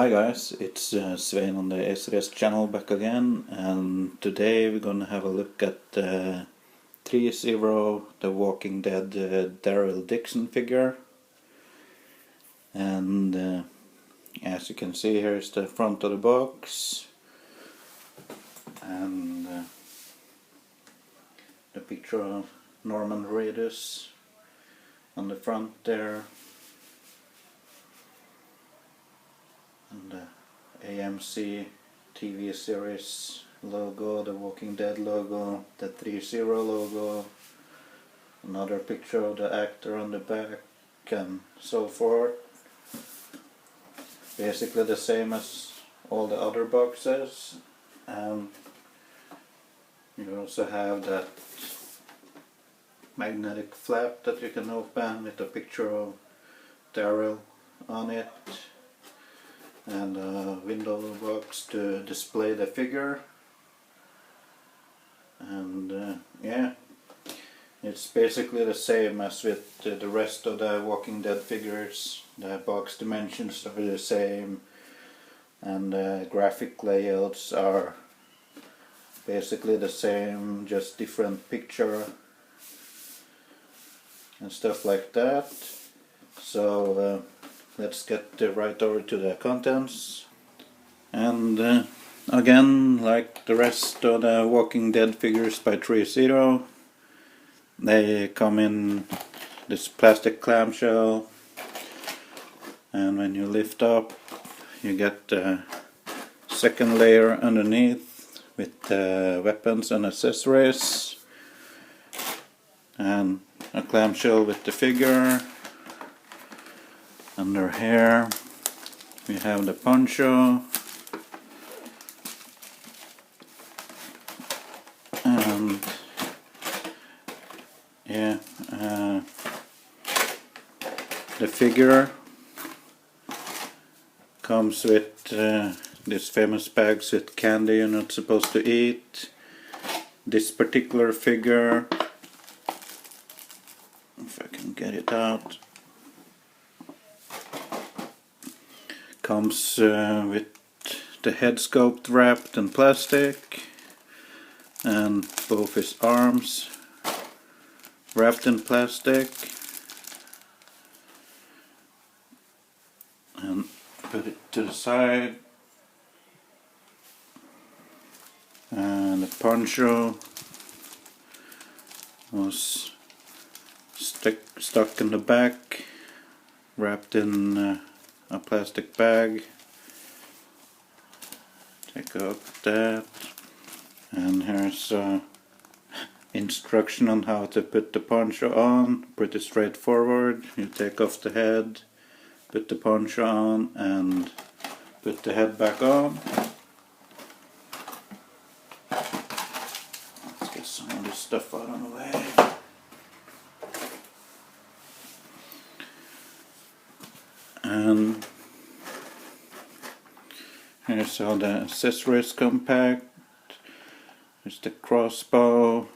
Hi guys, it's Svein on the ACDS channel back again, and today we're gonna have a look at ThreeZero, the Walking Dead Daryl Dixon figure. And as you can see, here's the front of the box, and the picture of Norman Reedus on the front there, and the AMC TV series logo, the Walking Dead logo, the ThreeZero logo, another picture of the actor on the back, and so forth. Basically the same as all the other boxes. And you also have that magnetic flap that you can open with a picture of Daryl on it, and a window box to display the figure. And yeah, it's basically the same as with the rest of the Walking Dead figures. The box dimensions are the same, and the graphic layouts are basically the same, just different picture and stuff like that. So let's get right over to the contents. And again, like the rest of the Walking Dead figures by ThreeZero, they come in this plastic clamshell, and when you lift up you get the second layer underneath with weapons and accessories, and a clamshell with the figure. Under here we have the poncho, and yeah, the figure comes with these famous bags with candy you're not supposed to eat. This particular figure, if I can get it out, comes with the head sculpt wrapped in plastic, and both his arms wrapped in plastic, and put it to the side. And the poncho was stuck in the back, wrapped in a plastic bag. Take out that, and here's instruction on how to put the poncho on. Pretty straightforward. You take off the head, put the poncho on, and put the head back on. Let's get some of this stuff out of the way. And here's how the accessories come packed. There's the crossbow,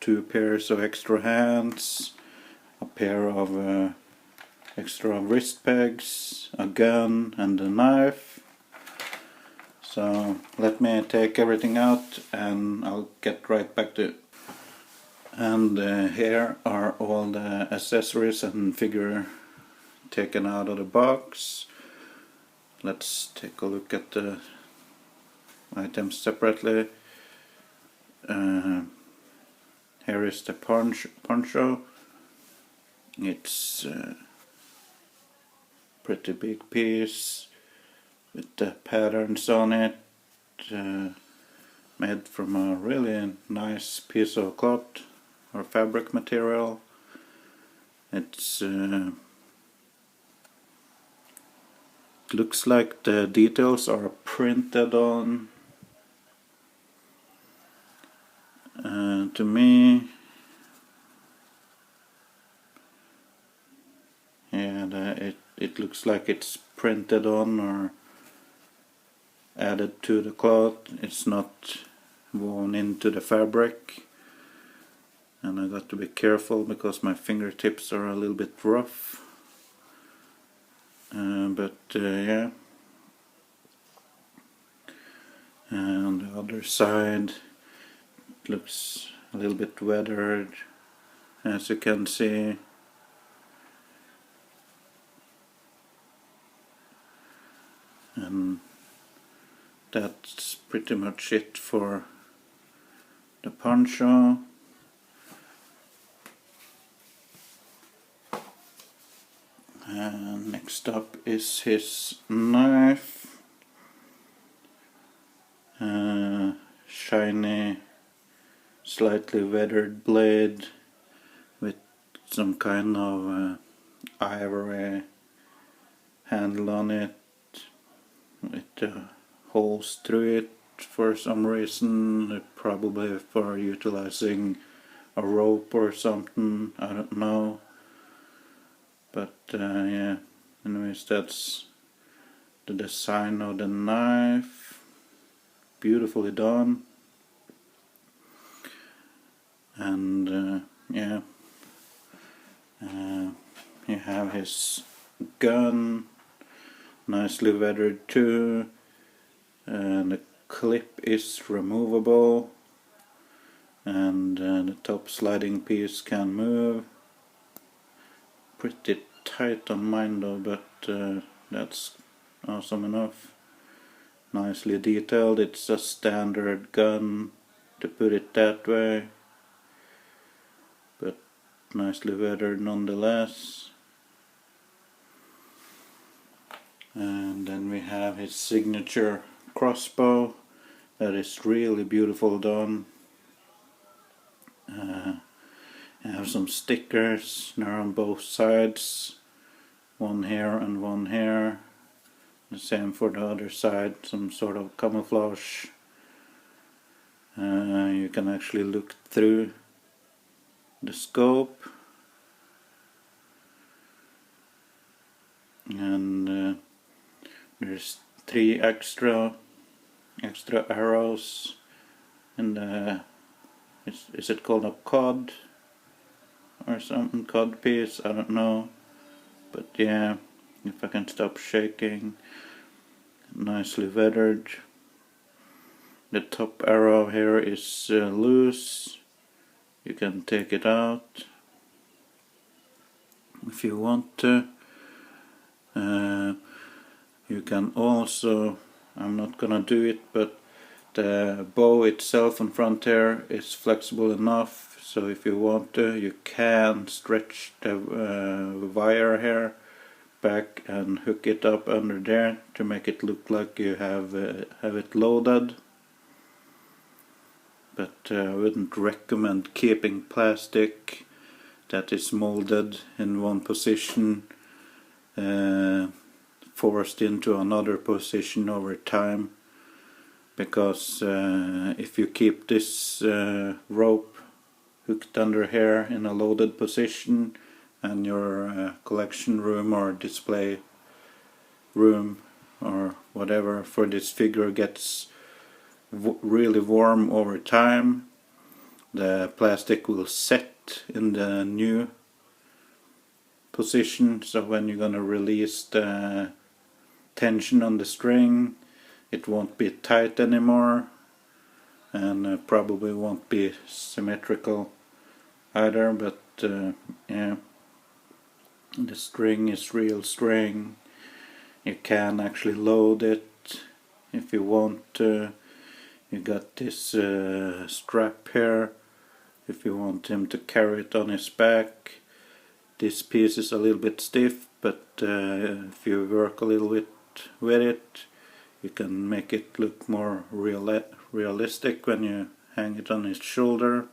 2 pairs of extra hands, a pair of extra wrist pegs, a gun, and a knife. So let me take everything out and I'll get right back to it. And here are all the accessories and figure taken out of the box. Let's take a look at the items separately. Here is the poncho. It's a pretty big piece with the patterns on it, made from a really nice piece of cloth or fabric material. It's looks like the details are printed on. To me, yeah, it looks like it's printed on or added to the cloth. It's not woven into the fabric, and I got to be careful because my fingertips are a little bit rough. Yeah. And on the other side it looks a little bit weathered, as you can see. And that's pretty much it for the poncho. And next up is his knife. Shiny, slightly weathered blade with some kind of ivory handle on it, with holes through it for some reason, probably for utilizing a rope or something, I don't know. But yeah, anyways, that's the design of the knife. Beautifully done. And yeah, you have his gun, nicely weathered too, and the clip is removable, and the top sliding piece can move. Pretty tight on mine though, but that's awesome enough. Nicely detailed. It's a standard gun, to put it that way, but nicely weathered nonetheless. And then we have his signature crossbow. That is really beautiful done. I have some stickers now on both sides, one here and one here. The same for the other side, some sort of camouflage. You can actually look through the scope, and there's 3 extra arrows in the, is it called a cod or something, cod piece, I don't know, but yeah, if I can stop shaking. Nicely weathered. The top arrow here is loose. You can take it out if you want to. You can also, I'm not gonna do it, but the bow itself in front here is flexible enough, so if you want to, you can stretch the wire here back and hook it up under there to make it look like you have it loaded. But I wouldn't recommend keeping plastic that is molded in one position forced into another position over time, because if you keep this rope hooked under here in a loaded position, and your collection room or display room or whatever for this figure gets really warm over time, the plastic will set in the new position, so when you're gonna release the tension on the string, it won't be tight anymore, and probably won't be symmetrical either. But yeah, the string is real string. You can actually load it if you want to. You got this strap here if you want him to carry it on his back. This piece is a little bit stiff, but if you work a little bit with it, you can make it look more realistic when you hang it on his shoulder.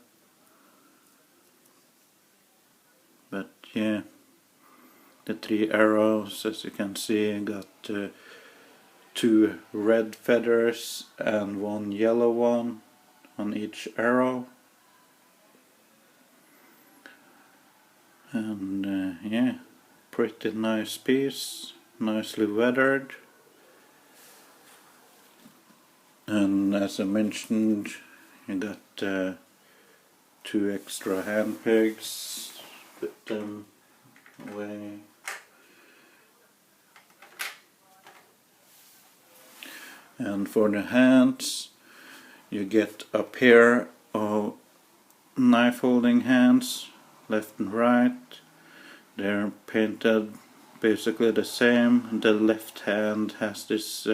But yeah, the 3 arrows, as you can see, got 2 red feathers and 1 yellow one on each arrow. And yeah, pretty nice piece, nicely weathered. And as I mentioned, you got 2 extra hand pegs. Put them away. And for the hands, you get a pair of knife holding hands, left and right. They're painted basically the same. The left hand has this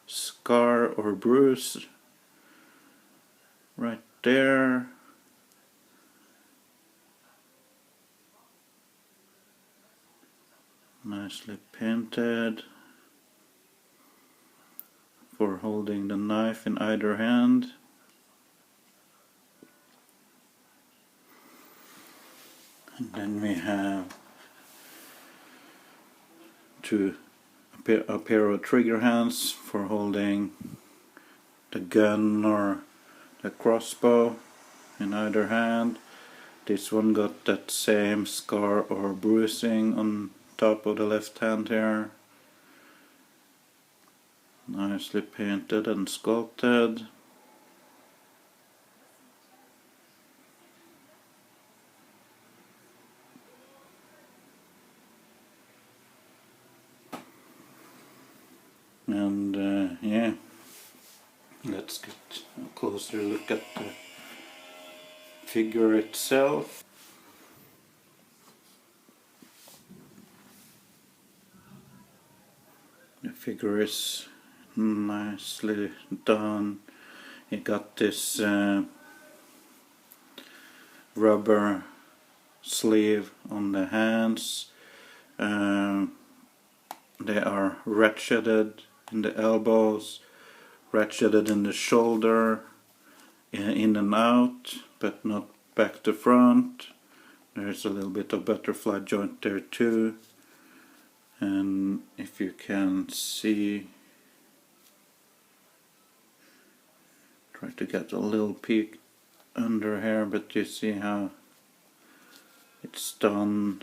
scar or bruise right there. Nicely painted for holding the knife in either hand. And then we have a pair of trigger hands for holding the gun or the crossbow in either hand. This one got that same scar or bruising on top of the left hand here. Nicely painted and sculpted. And yeah, let's get a closer look at the figure itself. The figure is nicely done. It got this rubber sleeve on the hands. They are ratcheted in the elbows, ratcheted in the shoulder, in and out, but not back to front. There's a little bit of butterfly joint there too. And if you can see, try to get a little peek under here, but you see how it's done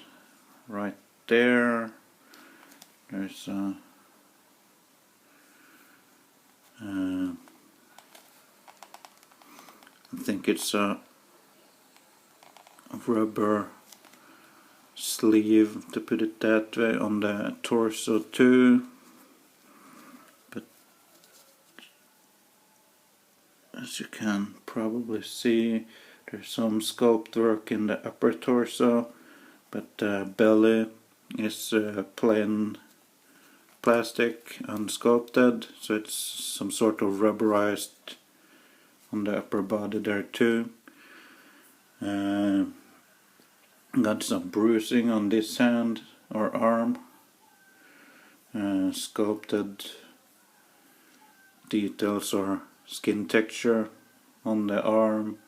right there. There's a I think it's a rubber sleeve, to put it that way, on the torso too. But as you can probably see, there's some sculpt work in the upper torso, but the belly is plain plastic unsculpted, so it's some sort of rubberized on the upper body there too. Got some bruising on this hand or arm. Sculpted details or skin texture on the arm.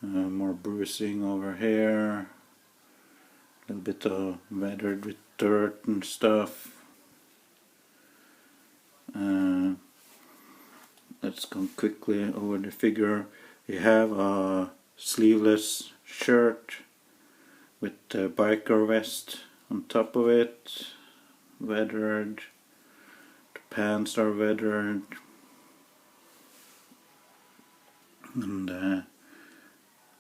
More bruising over here. A little bit of weathered with dirt and stuff. Let's go quickly over the figure. You have a sleeveless shirt with a biker vest on top of it, weathered. The pants are weathered, and the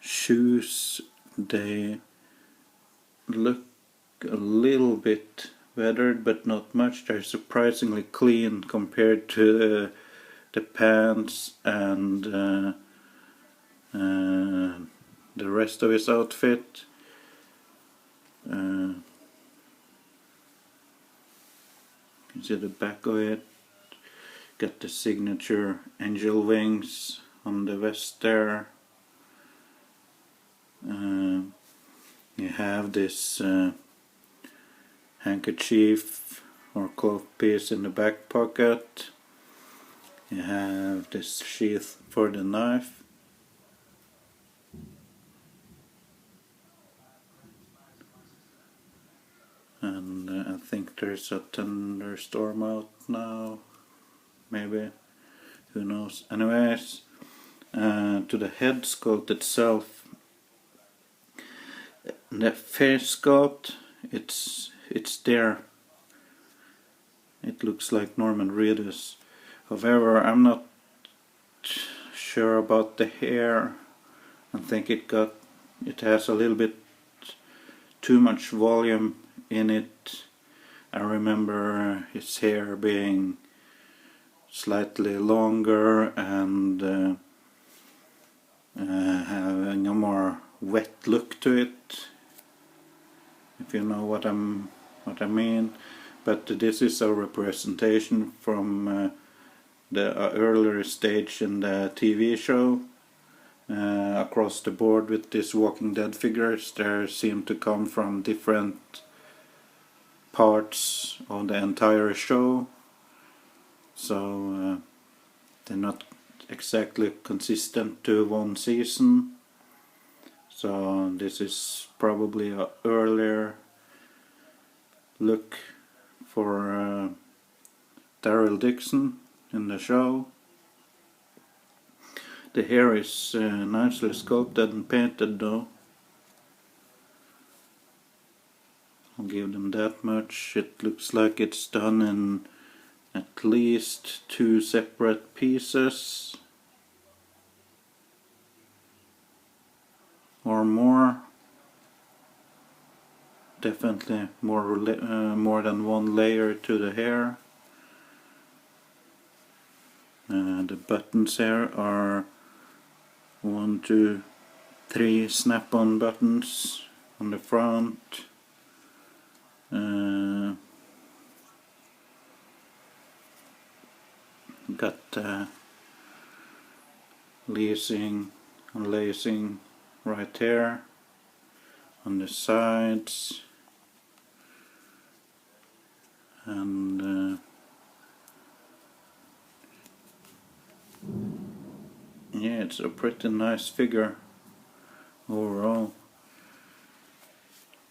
shoes, they look a little bit weathered, but not much. They're surprisingly clean compared to the pants and the rest of his outfit. You can see the back of it. Got the signature angel wings on the vest there. You have this handkerchief or cloth piece in the back pocket. You have this sheath for the knife. And I think there's a thunderstorm out now. Maybe. Who knows. Anyways, to the head sculpt itself. The face sculpt, it's there. It looks like Norman Reedus. However, I'm not sure about the hair. I think it has a little bit too much volume in it. I remember his hair being slightly longer and having a more wet look to it, if you know what I mean. But this is a representation from the earlier stage in the TV show. Across the board with these Walking Dead figures, they seem to come from different parts of the entire show, so they're not exactly consistent to one season. So this is probably an earlier look for Daryl Dixon in the show. The hair is nicely sculpted and painted though. I'll give them that much. It looks like it's done in at least 2 separate pieces or more. Definitely more than 1 layer to the hair. The buttons here are 1, 2, 3 snap-on buttons on the front. Got lacing right here on the sides, and yeah, it's a pretty nice figure overall.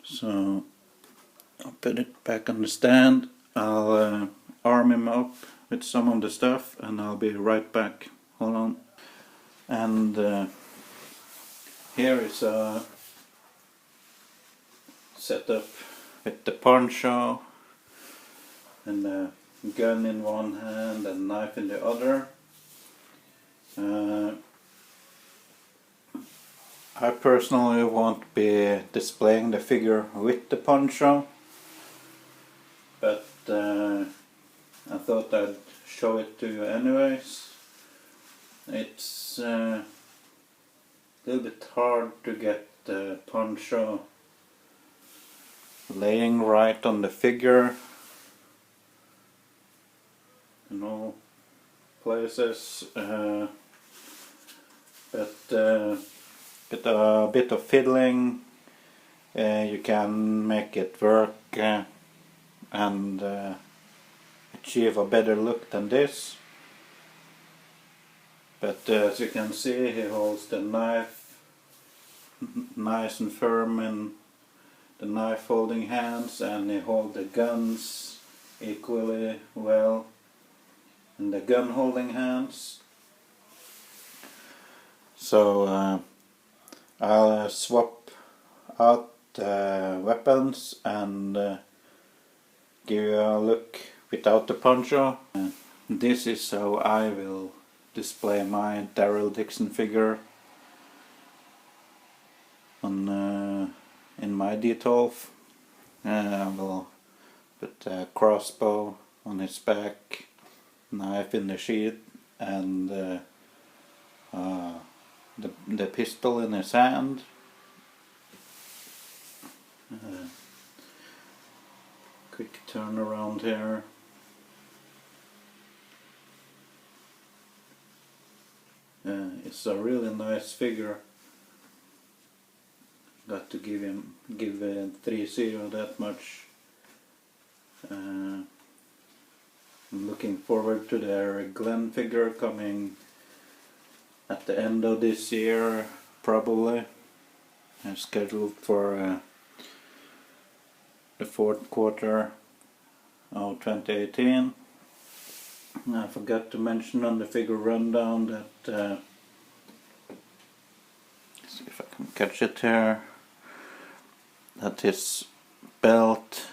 So I'll put it back on the stand. I'll arm him up with some of the stuff and I'll be right back. Hold on. And here is a setup with the poncho and a gun in one hand and knife in the other. I personally won't be displaying the figure with the poncho, but I thought I'd show it to you anyways. It's a little bit hard to get the poncho laying right on the figure in all places, but with a bit of fiddling you can make it work and achieve a better look than this. But as you can see, he holds the knife nice and firm in the knife holding hands, and he holds the guns equally well in the gun holding hands. So I'll swap out the weapons and give you a look without the poncho. This is how I will display my Daryl Dixon figure on in my D12. I will put a crossbow on his back, knife in the sheath, and the pistol in his hand. Quick turn around here. It's a really nice figure. Got to give ThreeZero that much. I'm looking forward to their Glenn figure coming at the end of this year, probably. I'm scheduled for the 4th quarter of 2018. I forgot to mention on the figure rundown that see if I can catch it here, that his belt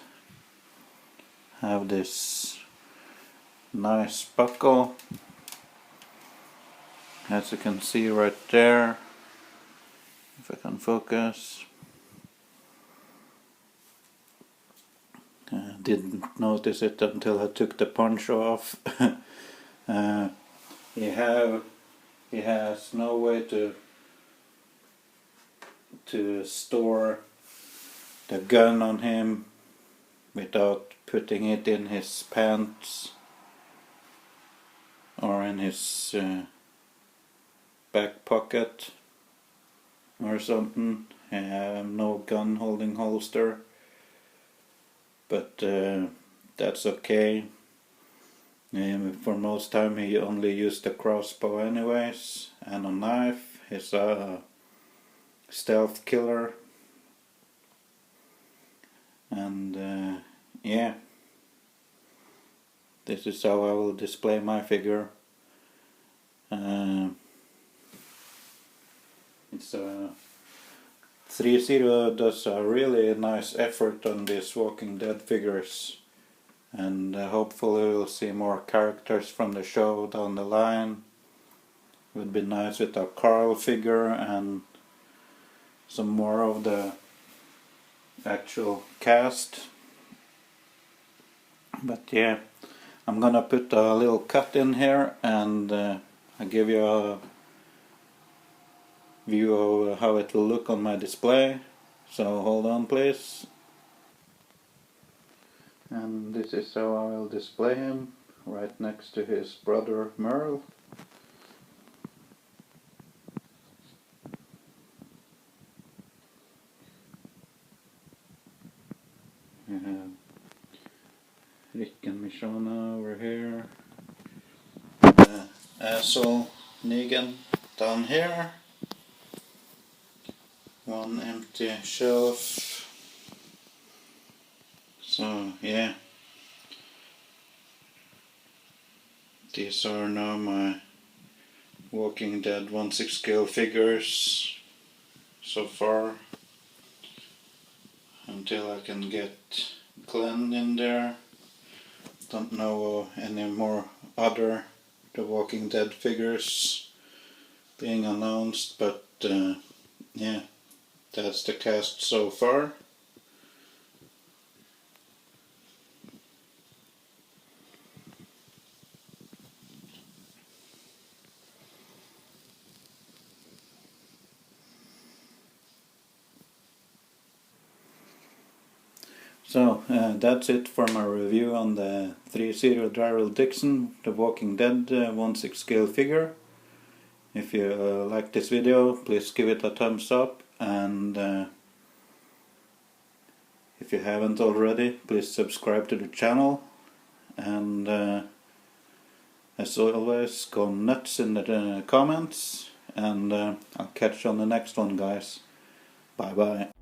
have this nice buckle, as you can see right there, if I can focus. Didn't notice it until I took the poncho off. He has no way to store the gun on him without putting it in his pants or in his back pocket or something. No gun holding holster, but that's okay. For most time he only used a crossbow anyways, and a knife. He's a stealth killer, and yeah, this is how I will display my figure. It's ThreeZero does a really nice effort on these Walking Dead figures, and hopefully we'll see more characters from the show down the line. It would be nice with a Carl figure and some more of the actual cast. But yeah, I'm gonna put a little cut in here, and I'll give you a view of how it will look on my display. So hold on please. And this is how I will display him, right next to his brother Merle. You have Rick and Michonne over here. Asshole Negan down here. One empty shelf. So yeah, these are now my Walking Dead 1/6 scale figures so far, until I can get Glenn in there. Don't know any more other The Walking Dead figures being announced, but yeah, that's the cast so far. So that's it for my review on the ThreeZero Daryl Dixon, The Walking Dead 1/6 scale figure. If you like this video, please give it a thumbs up, and if you haven't already, please subscribe to the channel, and as always, go nuts in the comments, and I'll catch you on the next one, guys. Bye bye.